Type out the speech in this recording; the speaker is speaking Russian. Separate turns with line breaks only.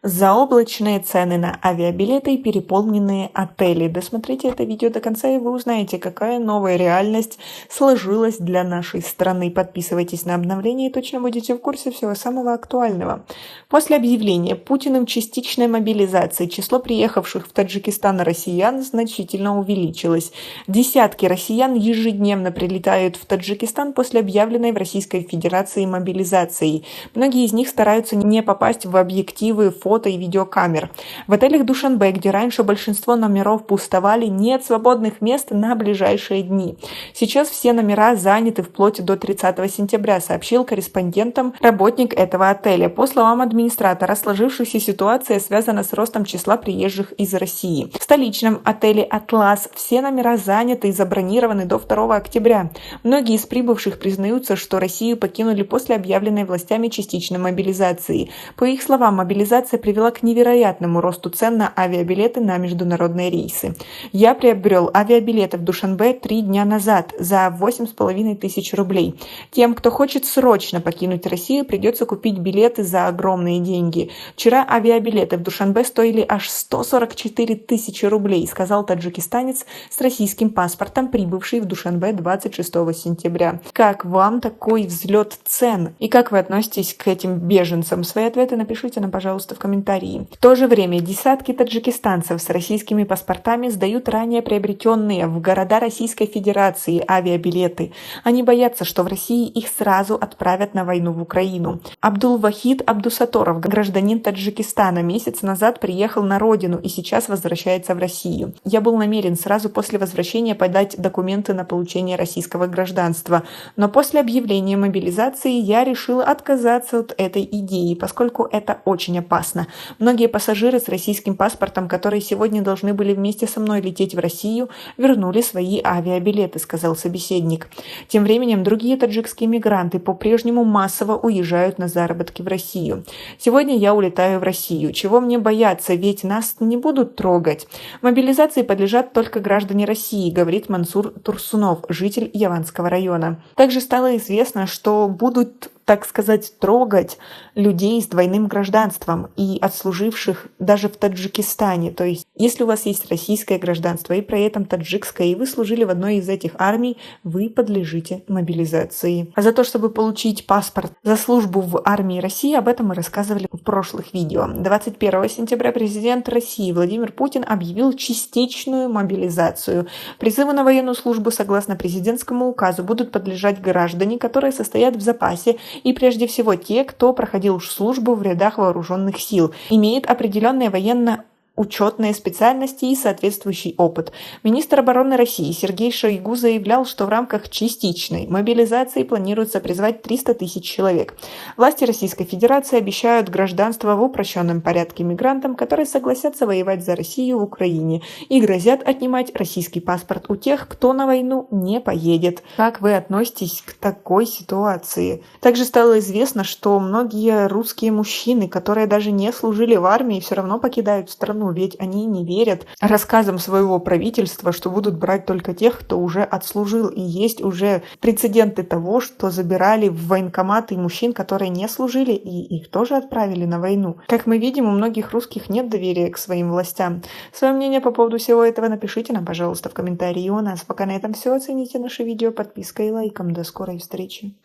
Заоблачные цены на авиабилеты и переполненные отели. Досмотрите это видео до конца, и вы узнаете, какая новая реальность сложилась для нашей страны. Подписывайтесь на обновления и точно будете в курсе всего самого актуального. После объявления Путиным частичной мобилизации число приехавших в Таджикистан россиян значительно увеличилось. Десятки россиян ежедневно прилетают в Таджикистан после объявленной в Российской Федерации мобилизации. Многие из них стараются не попасть в объективы фото и видеокамер. В отелях Душанбе, где раньше большинство номеров пустовали, нет свободных мест на ближайшие дни. Сейчас все номера заняты вплоть до 30 сентября, сообщил корреспондентам работник этого отеля. По словам администратора, сложившаяся ситуация связана с ростом числа приезжих из России. В столичном отеле «Атлас» все номера заняты и забронированы до 2 октября. Многие из прибывших признаются, что Россию покинули после объявленной властями частичной мобилизации. По их словам, мобилизация привела к невероятному росту цен на авиабилеты на международные рейсы. Я приобрел авиабилеты в Душанбе 3 дня назад за 8,5 тысяч рублей. Тем, кто хочет срочно покинуть Россию, придется купить билеты за огромные деньги. Вчера авиабилеты в Душанбе стоили аж 144 тысячи рублей, сказал таджикистанец с российским паспортом, прибывший в Душанбе 26 сентября. Как вам такой взлет цен? И как вы относитесь к этим беженцам? Свои ответы напишите нам, пожалуйста, в комментарии. В то же время десятки таджикистанцев с российскими паспортами сдают ранее приобретенные в города Российской Федерации авиабилеты. Они боятся, что в России их сразу отправят на войну в Украину. Абдул-Вахид Абдусаторов, гражданин Таджикистана, месяц назад приехал на родину и сейчас возвращается в Россию. Я был намерен сразу после возвращения подать документы на получение российского гражданства, но после объявления мобилизации я решил отказаться от этой идеи, поскольку это очень опасно. Многие пассажиры с российским паспортом, которые сегодня должны были вместе со мной лететь в Россию, вернули свои авиабилеты, сказал собеседник. Тем временем другие таджикские мигранты по-прежнему массово уезжают на заработки в Россию. Сегодня я улетаю в Россию. Чего мне бояться, ведь нас не будут трогать. Мобилизации подлежат только граждане России, говорит Мансур Турсунов, житель Яванского района. Также стало известно, что будут, так сказать, трогать людей с двойным гражданством и отслуживших даже в Таджикистане. То есть, если у вас есть российское гражданство и при этом таджикское, и вы служили в одной из этих армий, вы подлежите мобилизации. А за то, чтобы получить паспорт за службу в армии России, об этом мы рассказывали в прошлых видео. 21 сентября президент России Владимир Путин объявил частичную мобилизацию. Призывы на военную службу, согласно президентскому указу, будут подлежать граждане, которые состоят в запасе, и прежде всего те, кто проходил службу в рядах вооруженных сил, имеет определенные военно-учетные специальности и соответствующий опыт. Министр обороны России Сергей Шойгу заявлял, что в рамках частичной мобилизации планируется призвать 300 тысяч человек. Власти Российской Федерации обещают гражданство в упрощенном порядке мигрантам, которые согласятся воевать за Россию в Украине, и грозят отнимать российский паспорт у тех, кто на войну не поедет. Как вы относитесь к такой ситуации? Также стало известно, что многие русские мужчины, которые даже не служили в армии, все равно покидают страну, ведь они не верят рассказам своего правительства, что будут брать только тех, кто уже отслужил. И есть уже прецеденты того, что забирали в военкоматы мужчин, которые не служили, и их тоже отправили на войну. Как мы видим, у многих русских нет доверия к своим властям. Свое мнение по поводу всего этого напишите нам, пожалуйста, в комментарии. У нас пока на этом все. Оцените наше видео подпиской и лайком. До скорой встречи.